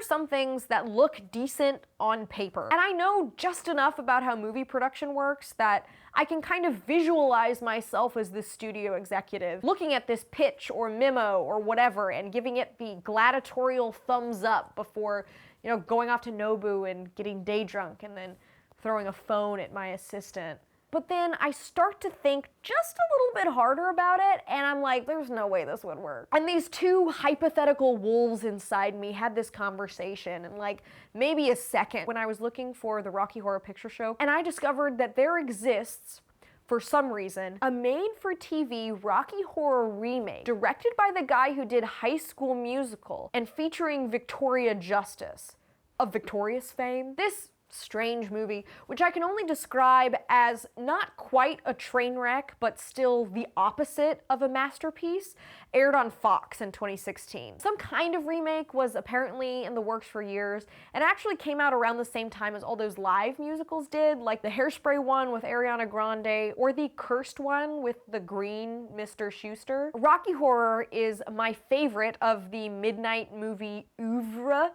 are some things that look decent on paper. And I know just enough about how movie production works that I can kind of visualize myself as this studio executive, looking at this pitch or memo or whatever and giving it the gladiatorial thumbs up before, going off to Nobu and getting day drunk and then throwing a phone at my assistant. But then I start to think just a little bit harder about it, and I'm like, there's no way this would work. And these two hypothetical wolves inside me had this conversation in like maybe a second when I was looking for the Rocky Horror Picture Show, and I discovered that there exists, for some reason, a made-for-TV Rocky Horror remake directed by the guy who did High School Musical and featuring Victoria Justice of Victorious fame. This strange movie, which I can only describe as not quite a train wreck, but still the opposite of a masterpiece, aired on Fox in 2016. Some kind of remake was apparently in the works for years, and actually came out around the same time as all those live musicals did, like the Hairspray one with Ariana Grande, or the Cursed one with the green Mr. Schuster. Rocky Horror is my favorite of the midnight movie oeuvre?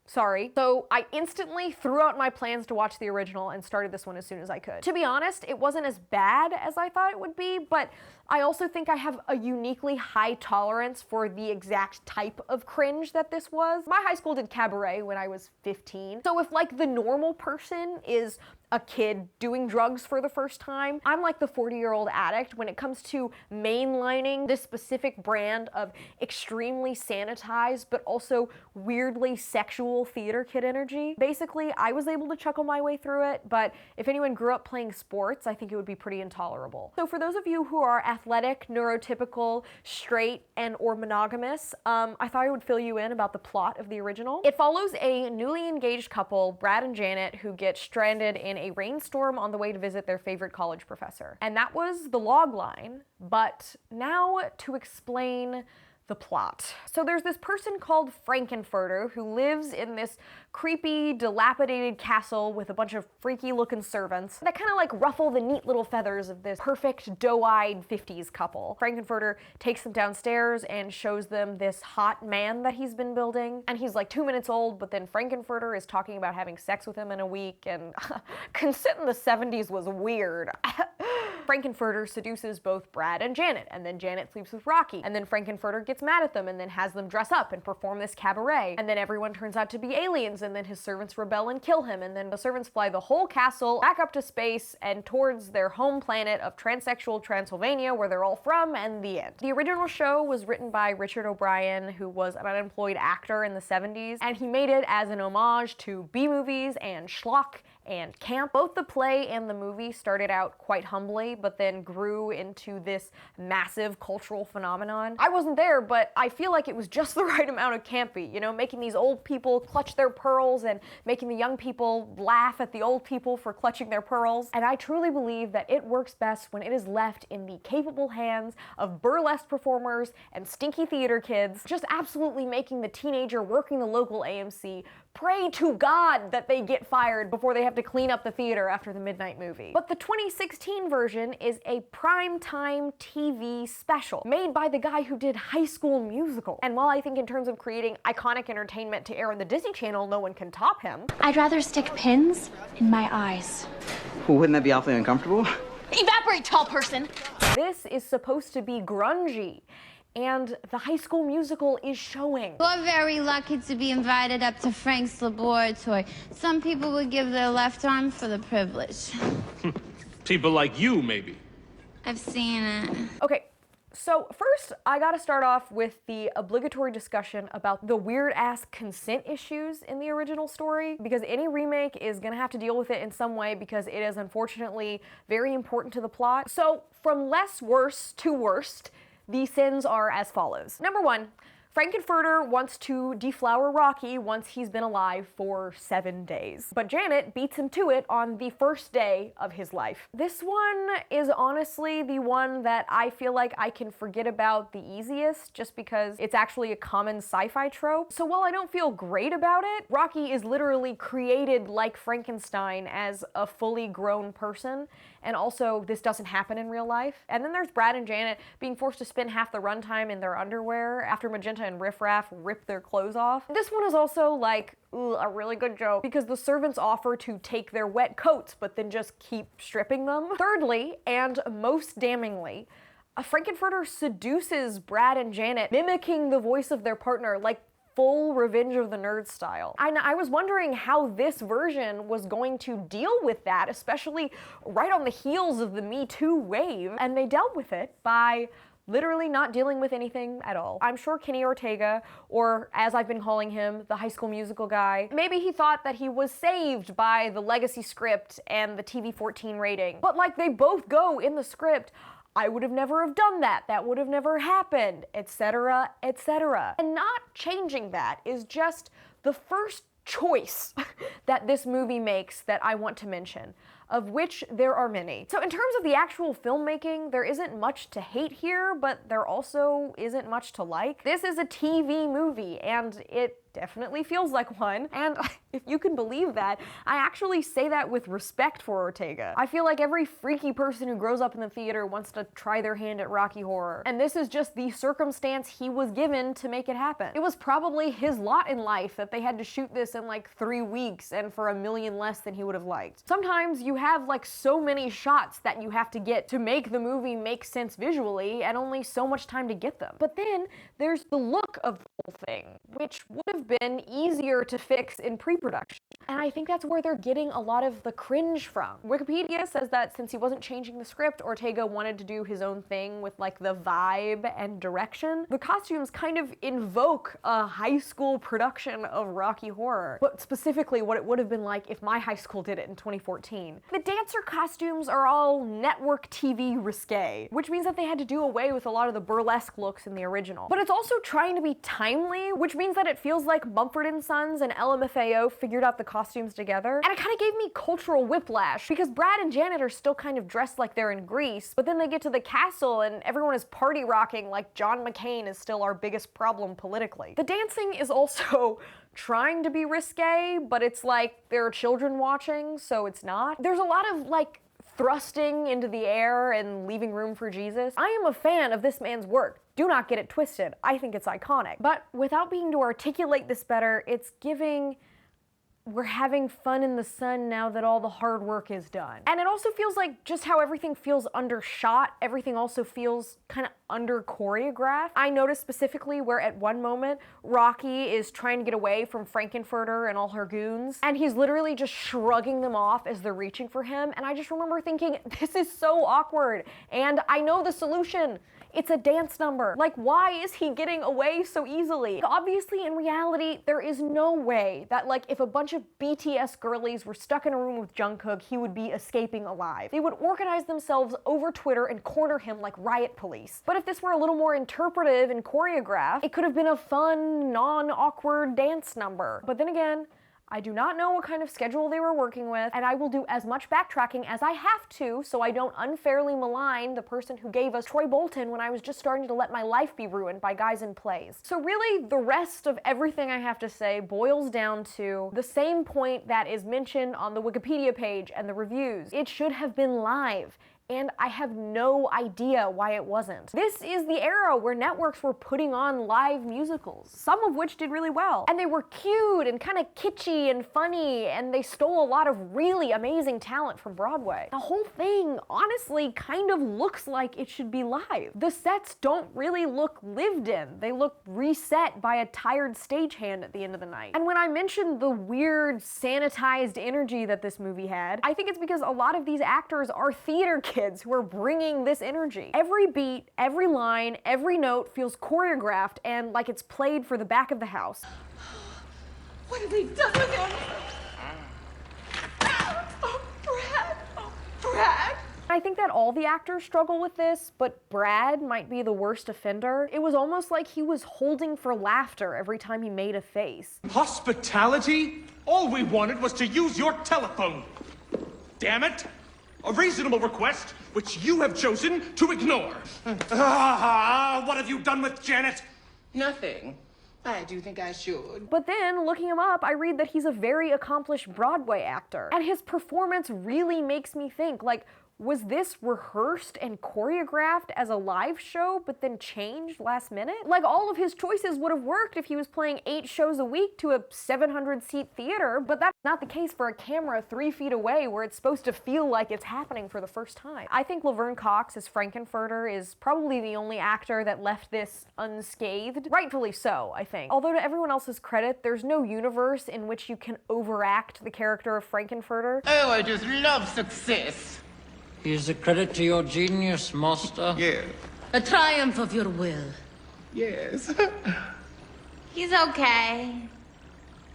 Sorry. So I instantly threw out my plans to watch the original and started this one as soon as I could. To be honest, it wasn't as bad as I thought it would be, but I also think I have a uniquely high tolerance for the exact type of cringe that this was. My high school did cabaret when I was 15, so if like the normal person is a kid doing drugs for the first time, I'm like the 40-year-old addict when it comes to mainlining this specific brand of extremely sanitized but also weirdly sexual theater kid energy. Basically, I was able to chuckle my way through it, but if anyone grew up playing sports, I think it would be pretty intolerable. So for those of you who are athletic, neurotypical, straight, and or monogamous, I thought I would fill you in about the plot of the original. It follows a newly engaged couple, Brad and Janet, who get stranded in a rainstorm on the way to visit their favorite college professor. And that was the log line, but now to explain the plot. So there's this person called Frankenfurter who lives in this creepy, dilapidated castle with a bunch of freaky looking servants that kind of like ruffle the neat little feathers of this perfect doe-eyed 50s couple. Frankenfurter takes them downstairs and shows them this hot man that he's been building, and he's like 2 minutes old, but then Frankenfurter is talking about having sex with him in a week, and consent in the 70s was weird. Frankenfurter seduces both Brad and Janet, and then Janet sleeps with Rocky, and then Frankenfurter gets mad at them and then has them dress up and perform this cabaret, and then everyone turns out to be aliens, and then his servants rebel and kill him, and then the servants fly the whole castle back up to space and towards their home planet of transsexual Transylvania, where they're all from, and the end. The original show was written by Richard O'Brien, who was an unemployed actor in the 70s, and he made it as an homage to B-movies and schlock and camp. Both the play and the movie started out quite humbly, but then grew into this massive cultural phenomenon. I wasn't there, but I feel like it was just the right amount of campy, making these old people clutch their pearls and making the young people laugh at the old people for clutching their pearls. And I truly believe that it works best when it is left in the capable hands of burlesque performers and stinky theater kids, just absolutely making the teenager working the local AMC pray to God that they get fired before they have to clean up the theater after the midnight movie. But the 2016 version is a primetime TV special made by the guy who did High School Musical. And while I think in terms of creating iconic entertainment to air on the Disney Channel, no one can top him. I'd rather stick pins in my eyes. Well, wouldn't that be awfully uncomfortable? Evaporate, tall person! This is supposed to be grungy, and the High School Musical is showing. We're very lucky to be invited up to Frank's laboratory. Some people would give their left arm for the privilege. People like you, maybe. I've seen it. Okay, so first I gotta start off with the obligatory discussion about the weird-ass consent issues in the original story, because any remake is gonna have to deal with it in some way because it is unfortunately very important to the plot. So from less worse to worst, the sins are as follows. Number one, Frankenfurter wants to deflower Rocky once he's been alive for 7 days. But Janet beats him to it on the first day of his life. This one is honestly the one that I feel like I can forget about the easiest, just because it's actually a common sci-fi trope. So while I don't feel great about it, Rocky is literally created like Frankenstein as a fully grown person, and also this doesn't happen in real life. And then there's Brad and Janet being forced to spend half the runtime in their underwear after Magenta Santa and Riff Raff rip their clothes off. This one is also like, ooh, a really good joke because the servants offer to take their wet coats but then just keep stripping them. Thirdly, and most damningly, Frankenfurter seduces Brad and Janet, mimicking the voice of their partner like full Revenge of the Nerds style. I was wondering how this version was going to deal with that, especially right on the heels of the Me Too wave, and they dealt with it by literally not dealing with anything at all. I'm sure Kenny Ortega, or as I've been calling him, the High School Musical guy, maybe he thought that he was saved by the legacy script and the TV-14 rating. But like they both go in the script, I would have never have done that, that would have never happened, etc., etc. And not changing that is just the first choice that this movie makes that I want to mention, of which there are many. So in terms of the actual filmmaking, there isn't much to hate here, but there also isn't much to like. This is a TV movie, and it definitely feels like one, and if you can believe that, I actually say that with respect for Ortega. I feel like every freaky person who grows up in the theater wants to try their hand at Rocky Horror, and this is just the circumstance he was given to make it happen. It was probably his lot in life that they had to shoot this in like 3 weeks and for $1 million less than he would have liked. Sometimes you have like so many shots that you have to get to make the movie make sense visually and only so much time to get them. But then there's the look of the whole thing, which would have been easier to fix in pre-production. And I think that's where they're getting a lot of the cringe from. Wikipedia says that since he wasn't changing the script, Ortega wanted to do his own thing with like the vibe and direction. The costumes kind of invoke a high school production of Rocky Horror, but specifically what it would have been like if my high school did it in 2014. The dancer costumes are all network TV risque, which means that they had to do away with a lot of the burlesque looks in the original. But it's also trying to be timely, which means that it feels like Mumford & Sons and LMFAO figured out the costumes together. And it kind of gave me cultural whiplash, because Brad and Janet are still kind of dressed like they're in Greece, but then they get to the castle and everyone is party rocking like John McCain is still our biggest problem politically. The dancing is also trying to be risque, but it's like there are children watching, so it's not. There's a lot of like thrusting into the air and leaving room for Jesus. I am a fan of this man's work. Do not get it twisted. I think it's iconic. But without being to articulate this better, it's giving, we're having fun in the sun now that all the hard work is done. And it also feels like just how everything feels undershot, everything also feels kind of under choreographed. I noticed specifically where at one moment, Rocky is trying to get away from Frankenfurter and all her goons, and he's literally just shrugging them off as they're reaching for him, and I just remember thinking, this is so awkward, and I know the solution. It's a dance number. Like, why is he getting away so easily? Obviously, in reality, there is no way that, like, if a bunch of BTS girlies were stuck in a room with Jungkook, he would be escaping alive. They would organize themselves over Twitter and corner him like riot police. But if this were a little more interpretive and choreographed, it could have been a fun, non-awkward dance number. But then again, I do not know what kind of schedule they were working with, and I will do as much backtracking as I have to so I don't unfairly malign the person who gave us Troy Bolton when I was just starting to let my life be ruined by guys in plays. So really, the rest of everything I have to say boils down to the same point that is mentioned on the Wikipedia page and the reviews. It should have been live. And I have no idea why it wasn't. This is the era where networks were putting on live musicals, some of which did really well. And they were cute and kind of kitschy and funny, and they stole a lot of really amazing talent from Broadway. The whole thing, honestly, kind of looks like it should be live. The sets don't really look lived in. They look reset by a tired stagehand at the end of the night. And when I mentioned the weird, sanitized energy that this movie had, I think it's because a lot of these actors are theater kids who are bringing this energy. Every beat, every line, every note feels choreographed and like it's played for the back of the house. What have they done with him? Oh, Brad! Oh, Brad! I think that all the actors struggle with this, but Brad might be the worst offender. It was almost like he was holding for laughter every time he made a face. Hospitality? All we wanted was to use your telephone. Damn it! A reasonable request, which you have chosen to ignore. What have you done with Janet? Nothing. I do think I should. But then, looking him up, I read that he's a very accomplished Broadway actor. And his performance really makes me think, like, Was this rehearsed and choreographed as a live show, but then changed last minute? Like, all of his choices would have worked if he was playing 8 shows a week to a 700-seat theater, but that's not the case for a camera 3 feet away where it's supposed to feel like it's happening for the first time. I think Laverne Cox as Frankenfurter is probably the only actor that left this unscathed. Rightfully so, I think. Although to everyone else's credit, there's no universe in which you can overact the character of Frankenfurter. Oh, I just love success. Here's a credit to your genius, master. Yeah. A triumph of your will. Yes. He's okay.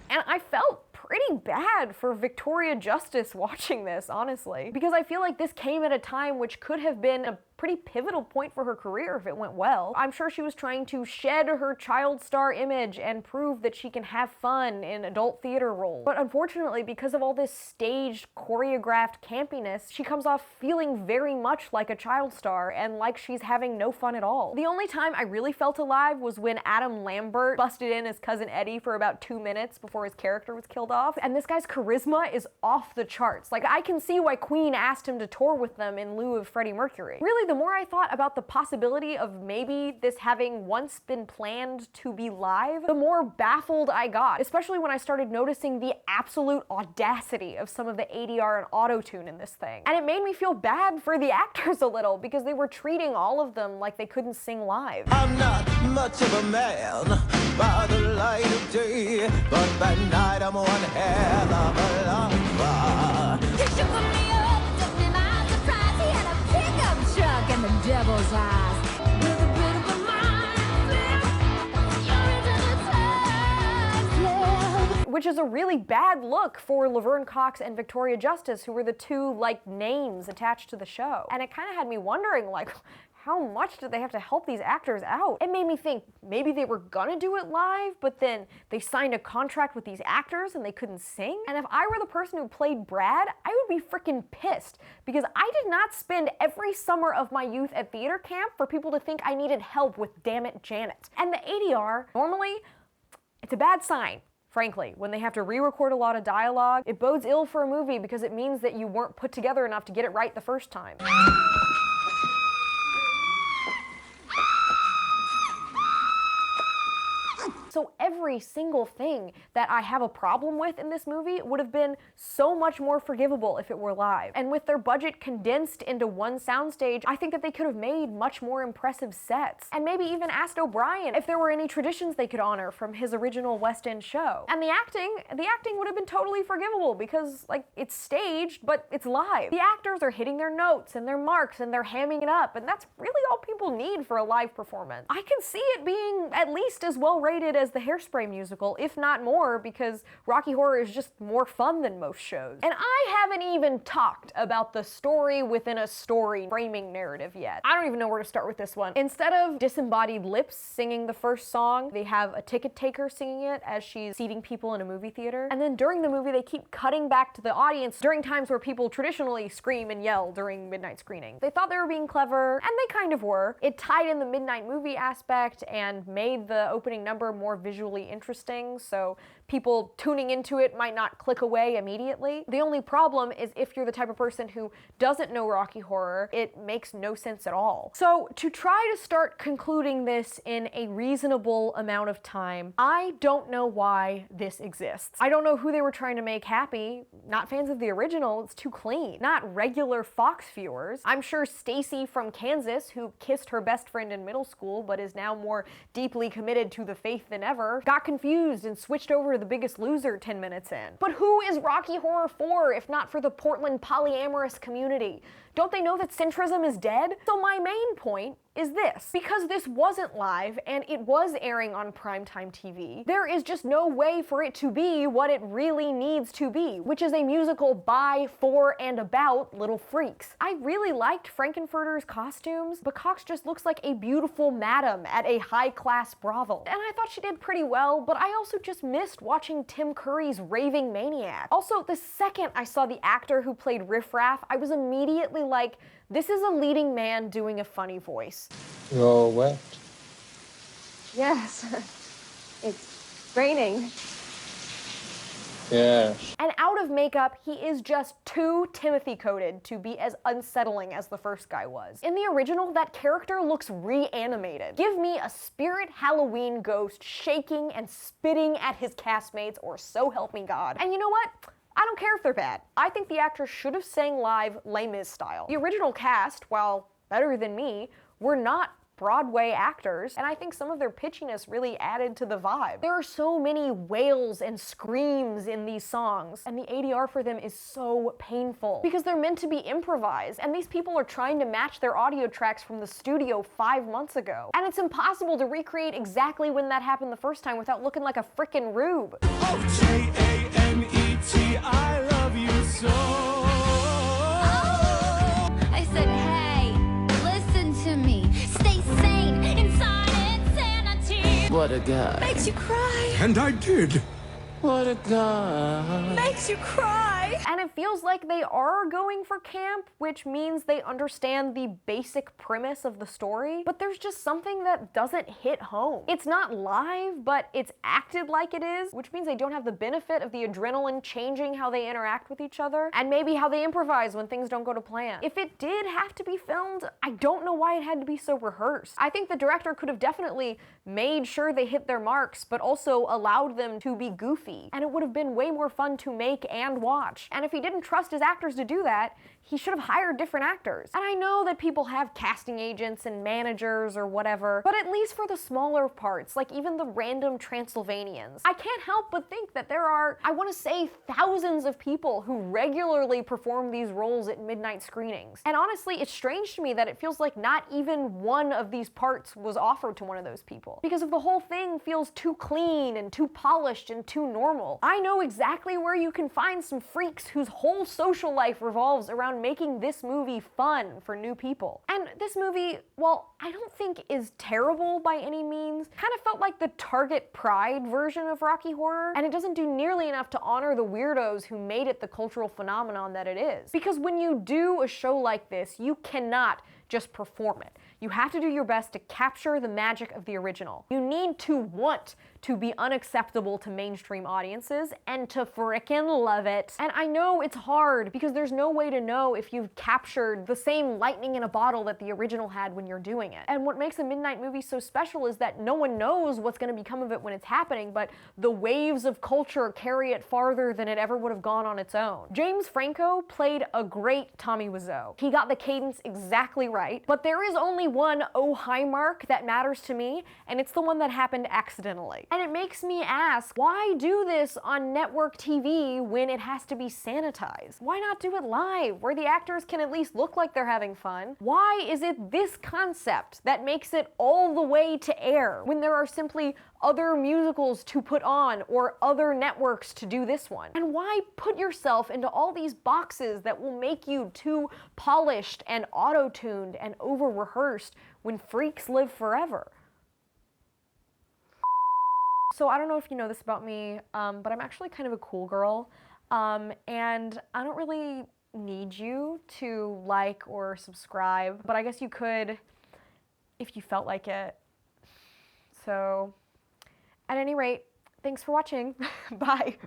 And I felt pretty bad for Victoria Justice watching this, honestly. Because I feel like this came at a time which could have been a pretty pivotal point for her career if it went well. I'm sure she was trying to shed her child star image and prove that she can have fun in adult theater roles. But unfortunately, because of all this staged, choreographed campiness, she comes off feeling very much like a child star and like she's having no fun at all. The only time I really felt alive was when Adam Lambert busted in as Cousin Eddie for about 2 minutes before his character was killed off. And this guy's charisma is off the charts. Like, I can see why Queen asked him to tour with them in lieu of Freddie Mercury. Really, the more I thought about the possibility of maybe this having once been planned to be live, the more baffled I got, especially when I started noticing the absolute audacity of some of the ADR and auto-tune in this thing. And it made me feel bad for the actors a little because they were treating all of them like they couldn't sing live. I'm not much of a man by the light of day, but by night I'm one hell of a lover. You shook me up, took me by surprise. He had a pickup truck and the devil's eyes. With a bit of a mind flip, you're into the time slip. Which is a really bad look for Laverne Cox and Victoria Justice, who were the two, like, names attached to the show. And it kind of had me wondering, like, how much did they have to help these actors out? It made me think maybe they were gonna do it live, but then they signed a contract with these actors and they couldn't sing. And if I were the person who played Brad, I would be freaking pissed because I did not spend every summer of my youth at theater camp for people to think I needed help with Damn It, Janet. And the ADR, normally, it's a bad sign. Frankly, when they have to re-record a lot of dialogue, it bodes ill for a movie because it means that you weren't put together enough to get it right the first time. So every single thing that I have a problem with in this movie would have been so much more forgivable if it were live. And with their budget condensed into one soundstage, I think that they could have made much more impressive sets. And maybe even asked O'Brien if there were any traditions they could honor from his original West End show. And the acting would have been totally forgivable because, like, it's staged, but it's live. The actors are hitting their notes and their marks and they're hamming it up, and that's really all people need for a live performance. I can see it being at least as well rated as the Hairspray musical, if not more, because Rocky Horror is just more fun than most shows. And I haven't even talked about the story within a story framing narrative yet. I don't even know where to start with this one. Instead of disembodied lips singing the first song, they have a ticket taker singing it as she's seating people in a movie theater. And then during the movie, they keep cutting back to the audience during times where people traditionally scream and yell during midnight screening. They thought they were being clever, and they kind of were. It tied in the midnight movie aspect and made the opening number more visually interesting, so people tuning into it might not click away immediately. The only problem is if you're the type of person who doesn't know Rocky Horror, it makes no sense at all. So to try to start concluding this in a reasonable amount of time, I don't know why this exists. I don't know who they were trying to make happy. Not fans of the original, it's too clean. Not regular Fox viewers. I'm sure Stacy from Kansas, who kissed her best friend in middle school but is now more deeply committed to the faith than ever, got confused and switched over to The Biggest Loser 10 minutes in. But who is Rocky Horror for if not for the Portland polyamorous community? Don't they know that centrism is dead? So my main point is this. Because this wasn't live and it was airing on primetime TV, there is just no way for it to be what it really needs to be, which is a musical by, for, and about little freaks. I really liked Frankenfurter's costumes, but Cox just looks like a beautiful madam at a high-class brothel. And I thought she did pretty well, but I also just missed watching Tim Curry's raving maniac. Also, the second I saw the actor who played Riff Raff, I was immediately like, this is a leading man doing a funny voice. You're wet. Yes, it's raining. Yes. And out of makeup, he is just too Timothy-coded to be as unsettling as the first guy was. In the original, that character looks reanimated. Give me a spirit Halloween ghost shaking and spitting at his castmates, or so help me God. And you know what? I don't care if they're bad. I think the actors should have sang live Les Mis style. The original cast, while better than me, were not Broadway actors, and I think some of their pitchiness really added to the vibe. There are so many wails and screams in these songs, and the ADR for them is so painful because they're meant to be improvised, and these people are trying to match their audio tracks from the studio 5 months ago. And it's impossible to recreate exactly when that happened the first time without looking like a frickin' rube. Oh, Janet, I love you so. I said, hey, listen to me. Stay sane inside insanity. What a guy. Makes you cry. And I did. What a guy. Makes you cry. And it feels like they are going for camp, which means they understand the basic premise of the story, but there's just something that doesn't hit home. It's not live, but it's acted like it is, which means they don't have the benefit of the adrenaline changing how they interact with each other, and maybe how they improvise when things don't go to plan. If it did have to be filmed, I don't know why it had to be so rehearsed. I think the director could have definitely made sure they hit their marks, but also allowed them to be goofy, and it would have been way more fun to make and watch. And if he didn't trust his actors to do that, he should have hired different actors. And I know that people have casting agents and managers or whatever, but at least for the smaller parts, like even the random Transylvanians, I can't help but think that there are, I want to say, thousands of people who regularly perform these roles at midnight screenings. And honestly, it's strange to me that it feels like not even one of these parts was offered to one of those people, because if the whole thing feels too clean and too polished and too normal, I know exactly where you can find some freaks whose whole social life revolves around making this movie fun for new people. And this movie, while I don't think is terrible by any means, kind of felt like the Target Pride version of Rocky Horror, and it doesn't do nearly enough to honor the weirdos who made it the cultural phenomenon that it is. Because when you do a show like this, you cannot just perform it. You have to do your best to capture the magic of the original. You need to want to be unacceptable to mainstream audiences and to frickin' love it. And I know it's hard because there's no way to know if you've captured the same lightning in a bottle that the original had when you're doing it. And what makes a midnight movie so special is that no one knows what's gonna become of it when it's happening, but the waves of culture carry it farther than it ever would have gone on its own. James Franco played a great Tommy Wiseau. He got the cadence exactly right, but there is only one oh hi mark that matters to me, and it's the one that happened accidentally. And it makes me ask, why do this on network TV when it has to be sanitized? Why not do it live, where the actors can at least look like they're having fun? Why is it this concept that makes it all the way to air, when there are simply other musicals to put on or other networks to do this one? And why put yourself into all these boxes that will make you too polished and auto-tuned and over-rehearsed when freaks live forever? So I don't know if you know this about me, but I'm actually kind of a cool girl, and I don't really need you to like or subscribe, but I guess you could if you felt like it. So at any rate, thanks for watching. Bye.